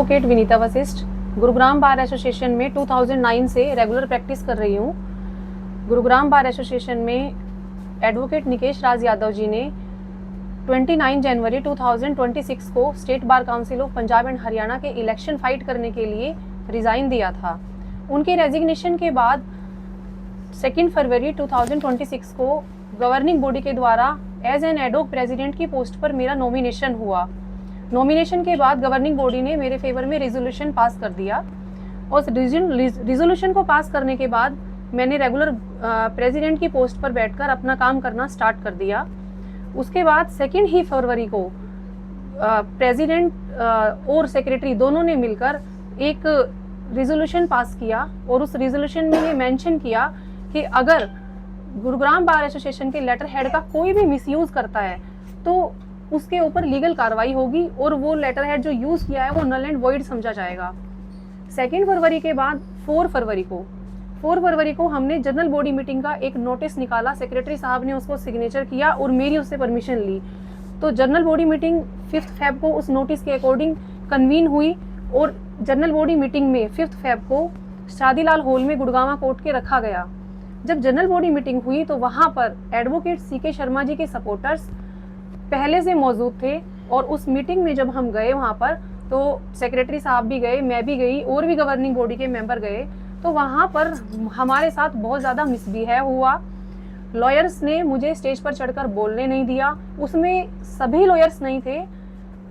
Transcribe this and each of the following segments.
Advocate Vinita Vashishtha Gurugram bar association में 2009 से regular practice कर रही हूँ। गुरुग्राम बार एसोसिएशन में एडवोकेट निकेश राज यादव जी ने 29 जनवरी 2026 को state bar council of Punjab and Haryana के इलेक्शन फाइट करने के लिए रिज़ाइन दिया था। उनके रेजिग्नेशन के बाद 2 फरवरी 2026 को गवर्निंग बॉडी के द्वारा एज एन एडोक प्रेसिडेंट की पोस्ट पर मेरा नॉमिनेशन हुआ। नॉमिनेशन के बाद गवर्निंग बॉडी ने मेरे फेवर में रेजोल्यूशन पास कर दिया और रेजोल्यूशन को पास करने के बाद मैंने रेगुलर प्रेसिडेंट की पोस्ट पर बैठकर अपना काम करना स्टार्ट कर दिया। उसके बाद 2 ही फरवरी को प्रेसिडेंट और सेक्रेटरी दोनों ने मिलकर एक रेजोल्यूशन पास किया और उस रेजोल्यूशन में ये मेंशन किया कि अगर गुरुग्राम बार एसोसिएशन के लेटर हेड का कोई भी मिसयूज करता है तो उसके ऊपर लीगल कार्रवाई होगी और वो लेटर हेड जो यूज किया है वो नल एंड वॉइड समझा जाएगा। 2 फरवरी के बाद 4 फरवरी को हमने जनरल बॉडी मीटिंग का एक नोटिस निकाला। सेक्रेटरी साहब ने उसको सिग्नेचर किया और मेरी उससे परमिशन ली। तो जनरल बॉडी मीटिंग 5 फेब को उस नोटिस के अकॉर्डिंग कन्वीन हुई और जनरल बॉडी मीटिंग में 5 फेब को शादीलाल हॉल में गुड़गांवा कोर्ट के रखा गया। जब जनरल बॉडी मीटिंग हुई तो वहाँ पर एडवोकेट सीके शर्मा जी के सपोर्टर्स पहले से मौजूद थे और उस मीटिंग में जब हम गए वहाँ पर तो सेक्रेटरी साहब भी गए, मैं भी गई और भी गवर्निंग बॉडी के मेंबर गए। तो वहाँ पर हमारे साथ बहुत ज़्यादा मिसबिहेव हुआ। लॉयर्स ने मुझे स्टेज पर चढ़कर बोलने नहीं दिया। उसमें सभी लॉयर्स नहीं थे,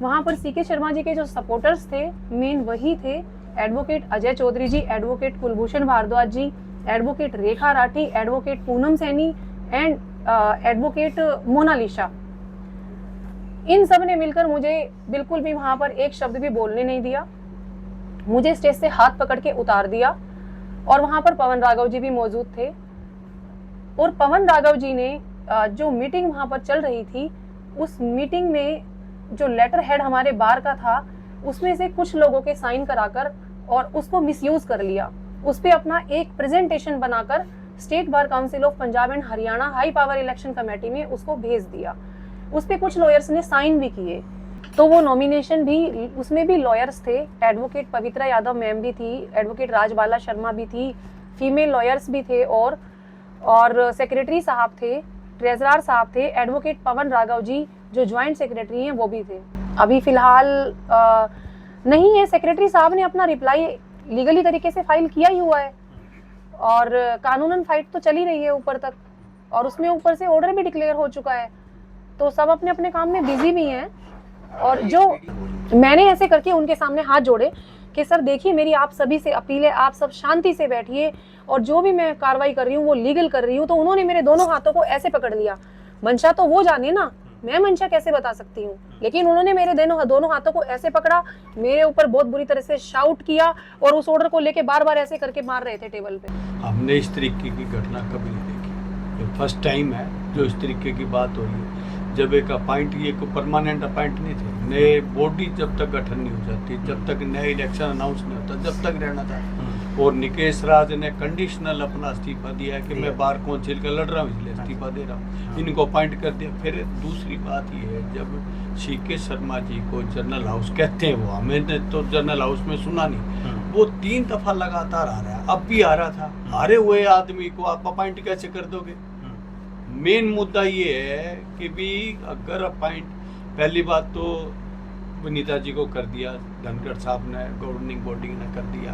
वहाँ पर सीके शर्मा जी के जो सपोर्टर्स थे मेन वही थे। Advocate Ajay Chaudhary ji, advocate Kulbhushan Bhardwaj ji, advocate Rekha Rathi, advocate Poonam Saini and advocate Monalisa, इन सब ने मिलकर मुझे बिल्कुल भी वहाँ पर एक शब्द भी बोलने नहीं दिया। मुझे स्टेज से हाथ पकड़ के उतार दिया और वहाँ पर पवन राघव जी भी मौजूद थे और पवन राघव जी ने जो मीटिंग वहाँ पर चल रही थी उस मीटिंग में जो लेटर हेड हमारे बार का था उसमें से कुछ लोगों के साइन कराकर और उसको मिसयूज कर लिया। उस पर अपना एक प्रेजेंटेशन बनाकर state bar council of Punjab and Haryana high power election committee में उसको भेज दिया। उस पर कुछ लॉयर्स ने साइन भी किए। तो वो नॉमिनेशन भी, उसमें भी लॉयर्स थे। एडवोकेट पवित्रा यादव मैम भी थी, एडवोकेट राजबाला शर्मा भी थी, फीमेल लॉयर्स भी थे और सेक्रेटरी साहब थे, ट्रेजरर साहब थे, एडवोकेट पवन राघव जी जो ज्वाइंट सेक्रेटरी हैं वो भी थे। अभी फिलहाल नहीं है, सेक्रेटरी साहब ने अपना रिप्लाई लीगली तरीके से फाइल किया ही हुआ है और कानूनन फाइट तो चली रही है ऊपर तक और उसमें ऊपर से ऑर्डर भी डिक्लेयर हो चुका है। तो सब अपने अपने काम में बिजी भी हैं और जो मैंने ऐसे करके उनके सामने हाथ जोड़े कि सर देखिए मेरी आप सभी से अपील है, आप सब शांति से बैठिए और जो भी मैं कार्रवाई कर रही हूँ वो लीगल कर रही हूँ। तो उन्होंने मेरे दोनों हाथों को ऐसे पकड़ लिया। मंशा तो वो जाने ना, मैं मंशा कैसे बता सकती हूँ, लेकिन उन्होंने मेरे दोनों हाथों को ऐसे पकड़ा, मेरे ऊपर बहुत बुरी तरह से शाउट किया और उस ऑर्डर को लेके बार बार ऐसे करके मार रहे थे टेबल पे। हमने इस तरीके की घटना कभी नहीं देखी, ये फर्स्ट टाइम है जो इस तरीके की बात हो रही है। जब एक अपॉइंट, ये कोई परमानेंट अपॉइंट नहीं थे, नए बॉडी जब तक गठन नहीं हो जाती, जब तक नया इलेक्शन अनाउंस नहीं होता, जब तक रहना था। और निकेश राज ने कंडीशनल अपना इस्तीफा दिया है कि मैं बार काउंसिल का लड़ रहा हूँ इसलिए इस्तीफा दे रहा हूँ, इनको अपॉइंट कर दिया। फिर दूसरी बात ये है, जब सीके शर्मा जी को जनरल हाउस कहते हैं, वो हमें तो जनरल हाउस में सुना नहीं, वो 3 दफा लगातार आ रहा है, अब भी आ रहा था। हारे हुए आदमी को आप अपॉइंट कैसे कर दोगे? मेन मुद्दा ये है कि भी अगर अपॉइंट, पहली बात तो विनीता जी को कर दिया, धनखड़ साहब ने, गवर्निंग बॉडी ने कर दिया।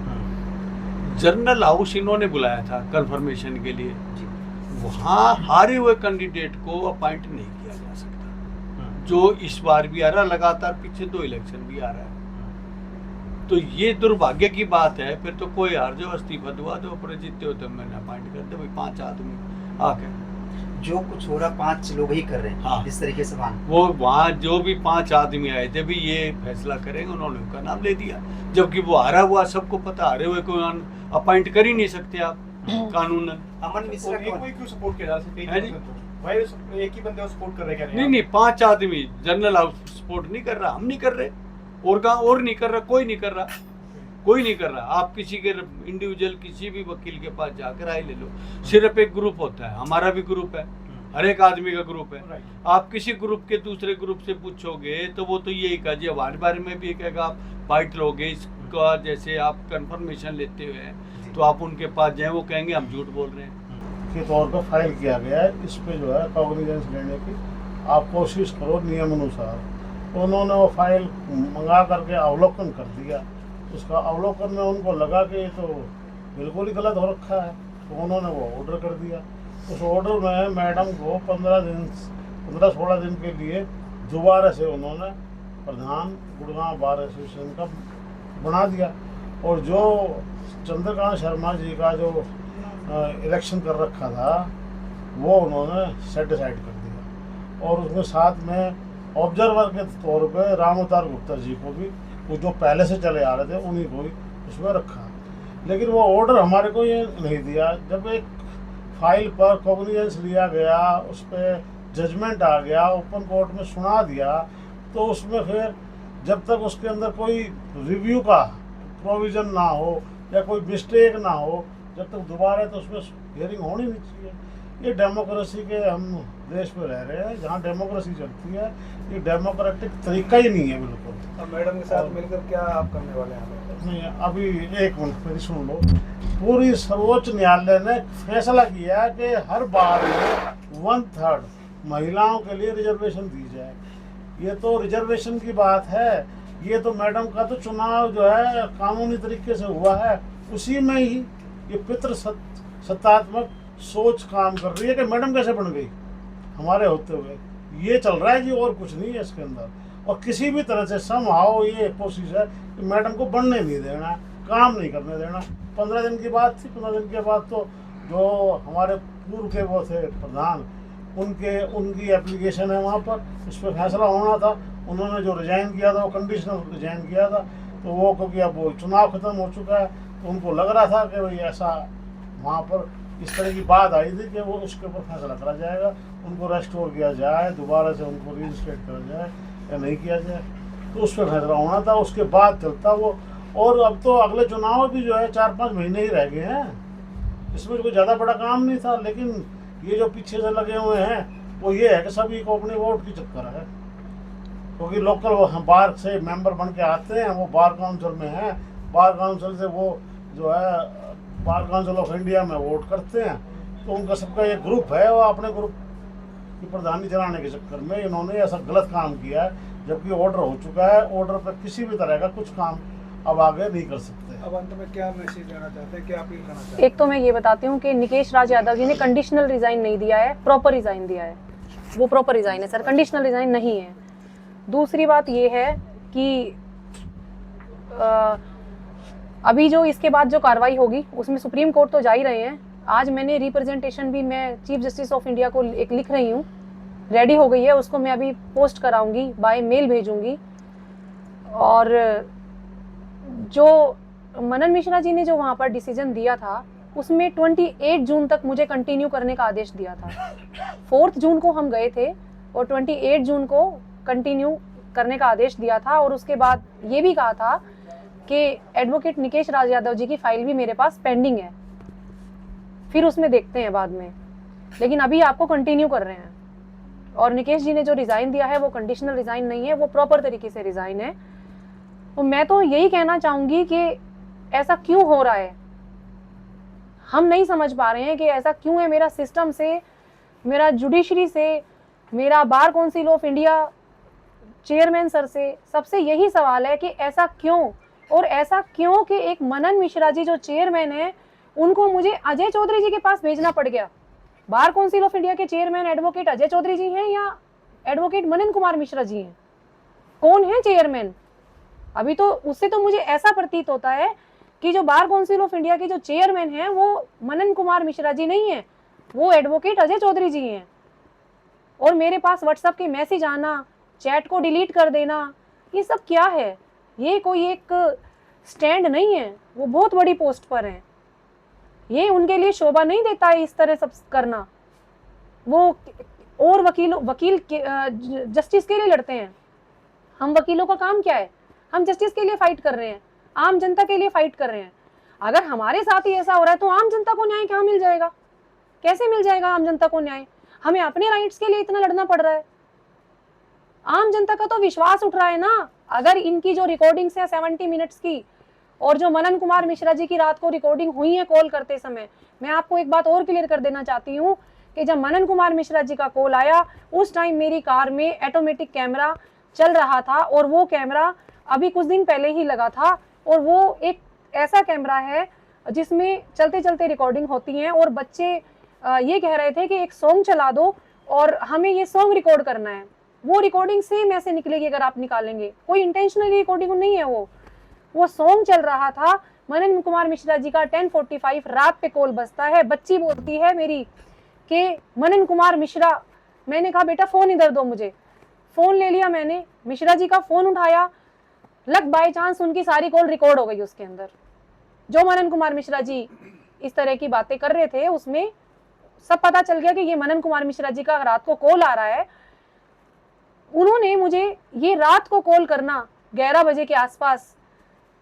जनरल हाउस इन्होंने बुलाया था कंफर्मेशन के लिए, वहाँ हारे हुए कैंडिडेट को अपॉइंट नहीं किया जा सकता, जो इस बार भी आ रहा, लगातार पीछे 2 इलेक्शन भी आ रहा है। तो ये दुर्भाग्य की बात है। फिर तो कोई हार जो इस्तीफा दुआ दो, पर जीतते हो तो मैंने अपॉइंट कर दे, 5 आदमी आके जो कुछ हो रहा 5 लोग ही कर रहे हैं। हाँ। इस तरीके से वो वहाँ जो भी 5 आदमी आए थे भी ये फैसला करेंगे, उन्होंने उनका नाम ले दिया, जबकि वो हारा हुआ, सबको पता, हारे हुए को अपॉइंट कर ही नहीं सकते आप कानून। अमन मिश्रा कोई क्यों सपोर्ट कर रहा है? भाई एक ही बंदे को सपोर्ट कर रहे हैं? नहीं, 5 आदमी जनरल हाउस सपोर्ट नहीं कर रहा, हम नहीं कर रहे, और कहाँ और नहीं कर रहा, कोई नहीं कर रहा, कोई नहीं कर रहा। आप किसी के इंडिविजुअल किसी भी वकील के पास जाकर राय ले लो, सिर्फ एक ग्रुप होता है, हमारा भी ग्रुप है, हर एक आदमी का ग्रुप है। Right. आप किसी ग्रुप के दूसरे ग्रुप से पूछोगे तो वो तो यही कहा जी हमारे बारे में भी कहेगा आप बाइट लोगे इसका, जैसे आप कंफर्मेशन लेते हुए हैं तो आप उनके पास जाएं, वो कहेंगे हम झूठ बोल रहे हैं। के तौर पर फाइल किया गया है। इस पे जो है कॉग्निजेंस लेने की आप कोशिश करो नियम अनुसार। तो उन्होंने वो फाइल मंगा करके अवलोकन कर दिया। उसका अवलोकन में उनको लगा कि ये तो बिल्कुल ही गलत हो रखा है, तो उन्होंने वो ऑर्डर कर दिया। उस ऑर्डर में मैडम को 15-16 दिन के लिए दोबारा से उन्होंने प्रधान गुड़गांव बार एसोसिएशन का बना दिया। और जो चंद्रकांत शर्मा जी का जो इलेक्शन कर रखा था वो उन्होंने सेट असाइड कर दिया। और उसमें साथ में ऑब्जर्वर के तौर पे राम अवतार गुप्ता जी को भी, वो जो पहले से चले आ रहे थे उन्हीं को भी उसमें रखा। लेकिन वो ऑर्डर हमारे को ये नहीं दिया। जब एक फाइल पर कॉग्निजेंस लिया गया, उस पर जजमेंट आ गया, ओपन कोर्ट में सुना दिया, तो उसमें फिर जब तक उसके अंदर कोई रिव्यू का प्रोविज़न ना हो या कोई मिस्टेक ना हो, जब तक दोबारा तो उसमें हियरिंग होनी नहीं चाहिए। ये डेमोक्रेसी के हम देश में रह रहे हैं जहाँ डेमोक्रेसी चलती है। ये डेमोक्रेटिक तरीका ही नहीं है बिल्कुल। अब मैडम के साथ मिलकर क्या आप करने वाले हैं? नहीं, अभी एक मिनट मेरी सुन लो। पूरी सर्वोच्च न्यायालय ने फैसला किया कि हर बार में 1/3 महिलाओं के लिए रिजर्वेशन दी जाए। ये तो रिजर्वेशन की बात है। ये तो मैडम का तो चुनाव जो है कानूनी तरीके से हुआ है, उसी में ही ये पितृ सत्तात्मक सोच काम कर रही है कि मैडम कैसे बन गई हमारे होते हुए। ये चल रहा है जी, और कुछ नहीं है इसके अंदर। और किसी भी तरह से समहाउ ये कोशिश है कि मैडम को बनने नहीं देना, काम नहीं करने देना। 15 दिन की बात थी। 15 दिन के बाद तो जो हमारे पूर्व के वो थे प्रधान, उनकी एप्लीकेशन है वहाँ पर, उस पर फैसला होना था। उन्होंने जो रिजाइन किया था वो कंडीशनल रिजाइन किया था। तो वो क्योंकि अब वो चुनाव खत्म हो चुका है तो उनको लग रहा था कि भाई ऐसा वहाँ पर इस तरह की बात आई थी कि वो उसके ऊपर फैसला करा जाएगा, उनको रेस्टोर किया जाए, दोबारा से उनको रीइंस्टेट करा जाए या नहीं किया जाए। तो उस पर फैसला होना था, उसके बाद चलता वो। और अब तो अगले चुनाव भी जो है 4-5 महीने ही रह गए हैं। इसमें कोई ज़्यादा बड़ा काम नहीं था। लेकिन ये जो पीछे से लगे हुए हैं वो ये है कि सभी को अपने वोट की चक्कर है। क्योंकि लोकल बार से मेंबर बन के आते हैं, वो बार काउंसिल में हैं, बार काउंसिल से वो जो है बार काउंसिल ऑफ इंडिया में वोट करते हैं। तो उनका सबका एक ग्रुप है, वो अपने ग्रुप की प्रधानी चलाने के चक्कर में इन्होंने ऐसा गलत काम किया है। जबकि ऑर्डर हो चुका है, ऑर्डर पर किसी भी तरह का कुछ काम अब आगे नहीं कर सकते। अब अंत में क्या मैसेज देना चाहते हैं, क्या अपील करना चाहते हैं? एक तो मैं ये बताती हूँ कि निकेश राज यादव जी ने कंडीशनल रिजाइन नहीं दिया है, प्रॉपर रिजाइन दिया है। वो प्रॉपर रिजाइन है सर, कंडीशनल रिजाइन नहीं है। दूसरी बात ये है कि अभी जो इसके बाद जो कार्रवाई होगी उसमें सुप्रीम कोर्ट तो जा ही रहे हैं। आज मैंने रिप्रेजेंटेशन भी मैं चीफ जस्टिस ऑफ इंडिया को एक लिख रही हूँ, रेडी हो गई है, उसको मैं अभी पोस्ट कराऊंगी, बाय मेल भेजूंगी। और जो मनन मिश्रा जी ने जो वहाँ पर डिसीजन दिया था उसमें 28 जून तक मुझे कंटिन्यू करने का आदेश दिया था। 4 जून को हम गए थे और 28 जून को कंटिन्यू करने का आदेश दिया था। और उसके बाद ये भी कहा था कि एडवोकेट निकेश राज यादव जी की फाइल भी मेरे पास पेंडिंग है, फिर उसमें देखते हैं बाद में, लेकिन अभी आपको कंटिन्यू कर रहे हैं। और निकेश जी ने जो रिजाइन दिया है वो कंडीशनल रिजाइन नहीं है, वो प्रॉपर तरीके से रिजाइन है। तो मैं तो यही कहना चाहूंगी कि ऐसा क्यों हो रहा है, हम नहीं समझ पा रहे हैं कि ऐसा क्यों है। मेरा सिस्टम से, मेरा जुडिशरी से, मेरा बार council of India chairman sir से, सबसे यही सवाल है कि ऐसा क्यों। और ऐसा क्यों कि एक मनन मिश्रा जी जो चेयरमैन है उनको मुझे अजय चौधरी जी के पास भेजना पड़ गया। बार काउंसिल ऑफ इंडिया के चेयरमैन एडवोकेट अजय चौधरी जी हैं या एडवोकेट मनन कुमार मिश्रा जी हैं? कौन है चेयरमैन? अभी तो उससे तो मुझे ऐसा प्रतीत होता है कि जो बार काउंसिल ऑफ इंडिया के जो चेयरमैन हैं वो मनन कुमार मिश्रा जी नहीं है, वो एडवोकेट अजय चौधरी जी हैं। और मेरे पास व्हाट्सएप के मैसेज आना, चैट को डिलीट कर देना, ये सब क्या है? ये कोई एक स्टैंड नहीं है, वो बहुत बड़ी पोस्ट पर हैं, ये उनके लिए शोभा नहीं देता है इस तरह सब करना। वो और वकील जस्टिस के लिए लड़ते हैं। हम वकीलों का काम क्या है? हम जस्टिस के लिए फाइट कर रहे हैं, आम जनता के लिए फाइट कर रहे हैं। अगर हमारे साथ ही ऐसा हो रहा है तो आम जनता को न्याय कहाँ मिल जाएगा? कैसे मिल जाएगा आम जनता को न्याय? हमें अपने राइट्स के लिए इतना लड़ना पड़ रहा है। आम जनता का तो विश्वास उठ रहा है ना। अगर इनकी जो रिकॉर्डिंग्स है 70 मिनट्स की, और जो मनन कुमार मिश्रा जी की रात को रिकॉर्डिंग हुई है कॉल करते समय, मैं आपको एक बात और क्लियर कर देना चाहती हूँ कि जब मनन कुमार मिश्रा जी का कॉल आया उस टाइम मेरी कार में ऑटोमेटिक कैमरा चल रहा था, और वो कैमरा अभी कुछ दिन पहले ही लगा था, और वो एक ऐसा कैमरा है जिसमें चलते चलते रिकॉर्डिंग होती है। और बच्चे ये कह रहे थे कि एक सॉन्ग चला दो और हमें ये सॉन्ग रिकॉर्ड करना है। वो रिकॉर्डिंग सेम ऐसे निकलेगी अगर आप निकालेंगे, कोई इंटेंशनली रिकॉर्डिंग नहीं है। वो सॉन्ग चल रहा था। मनन कुमार मिश्रा जी का 10:45 रात पे कॉल बजता है। बच्ची बोलती है मेरी कि मनन कुमार मिश्रा। मैंने कहा बेटा फोन इधर दो मुझे। फोन ले लिया मैंने, मिश्रा जी का फोन उठाया, लग बाय चांस उनकी सारी कॉल रिकॉर्ड हो गई उसके अंदर। जो मनन कुमार मिश्रा जी इस तरह की बातें कर रहे थे उसमें सब पता चल गया कि ये मनन कुमार मिश्रा जी का रात को कॉल आ रहा है। उन्होंने मुझे ये रात को कॉल करना 11 बजे के आसपास,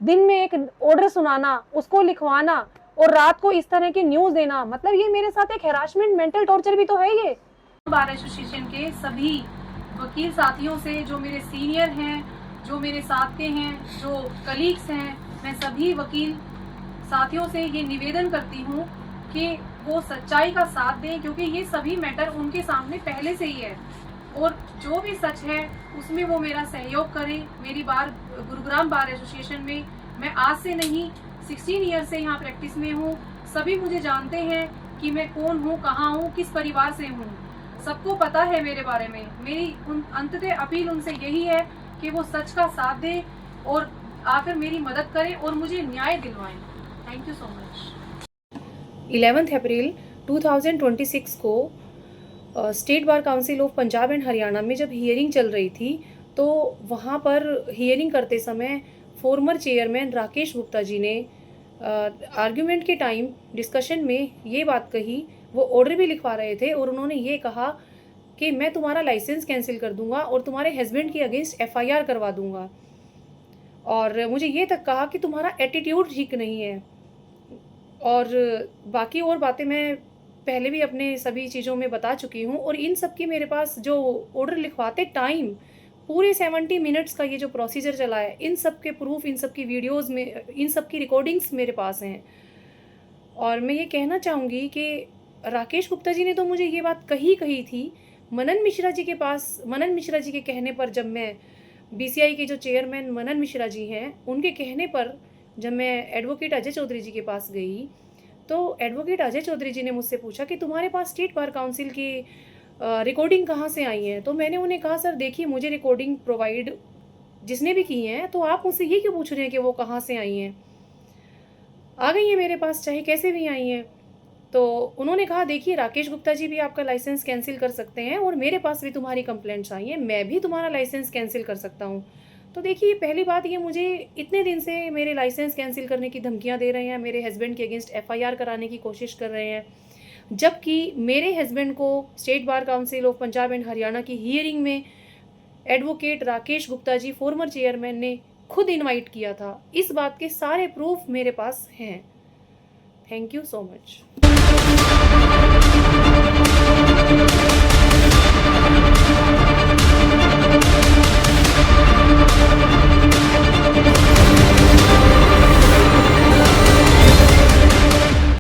दिन में एक ऑर्डर सुनाना, उसको लिखवाना और रात को इस तरह की न्यूज देना, मतलब ये मेरे साथ एक हैरासमेंट, मेंटल टॉर्चर भी तो है। ये बार एसोसिएशन के सभी वकील साथियों से, जो मेरे सीनियर हैं, जो मेरे साथ के हैं, जो कलीग्स हैं, मैं सभी वकील साथियों से ये निवेदन करती हूँ कि वो सच्चाई का साथ दें, क्योंकि ये सभी मैटर उनके सामने पहले से ही है, और जो भी सच है उसमें वो मेरा सहयोग करें। मेरी गुरुग्राम बार एसोसिएशन में मैं आज से नहीं 16 ईयर से यहाँ प्रैक्टिस में हूँ। सभी मुझे जानते हैं कि मैं कौन हूँ, कहाँ हूँ, किस परिवार से हूँ, सबको पता है मेरे बारे में। मेरी अंततः अपील उनसे यही है कि वो सच का साथ दें और आकर मेरी मदद करें और मुझे न्याय दिलवाएं। Thank you so much. 11 April 2026 को state bar council of Punjab and Haryana में जब हियरिंग चल रही थी, तो वहाँ पर हियरिंग करते समय फॉर्मर चेयरमैन राकेश गुप्ता जी ने आर्ग्यूमेंट के टाइम डिस्कशन में ये बात कही। वो ऑर्डर भी लिखवा रहे थे और उन्होंने ये कहा कि मैं तुम्हारा लाइसेंस कैंसिल कर दूंगा और तुम्हारे हस्बैंड के अगेंस्ट FIR करवा दूंगा, और मुझे ये तक कहा कि तुम्हारा एटीट्यूड ठीक नहीं है। और बाकी और बातें मैं पहले भी अपने सभी चीज़ों में बता चुकी हूँ। और इन सब की मेरे पास जो ऑर्डर लिखवाते टाइम पूरे 70 मिनट्स का ये जो प्रोसीजर चला है, इन सब के प्रूफ, इन सब की वीडियोस में, इन सब की रिकॉर्डिंग्स मेरे पास हैं। और मैं ये कहना चाहूँगी कि राकेश गुप्ता जी ने तो मुझे ये बात कही थी। मनन मिश्रा जी के कहने पर, जब मैं BCI के जो चेयरमैन मनन मिश्रा जी हैं उनके कहने पर जब मैं एडवोकेट अजय चौधरी जी के पास गई, तो एडवोकेट अजय चौधरी जी ने मुझसे पूछा कि तुम्हारे पास स्टेट बार काउंसिल की रिकॉर्डिंग कहाँ से आई है। तो मैंने उन्हें कहा सर देखिए, मुझे रिकॉर्डिंग प्रोवाइड जिसने भी की हैं, तो आप मुझसे ये क्यों पूछ रहे हैं कि वो कहाँ से आई हैं। आ गई हैं मेरे पास, चाहे कैसे भी आई हैं। तो उन्होंने कहा देखिए राकेश गुप्ता जी भी आपका लाइसेंस कैंसिल कर सकते हैं और मेरे पास भी तुम्हारी कंप्लेंट्स आई हैं, मैं भी तुम्हारा लाइसेंस कैंसिल कर सकता हूँ। तो देखिए, पहली बात ये, मुझे इतने दिन से मेरे लाइसेंस कैंसिल करने की धमकियाँ दे रहे हैं, मेरे हस्बैंड के अगेंस्ट FIR कराने की कोशिश कर रहे हैं, जबकि मेरे हस्बैंड को state bar council of Punjab and Haryana की हियरिंग में advocate Rakesh Gupta ji former chairman ने खुद इनवाइट किया था। इस बात के सारे प्रूफ मेरे पास हैं। Thank you so much.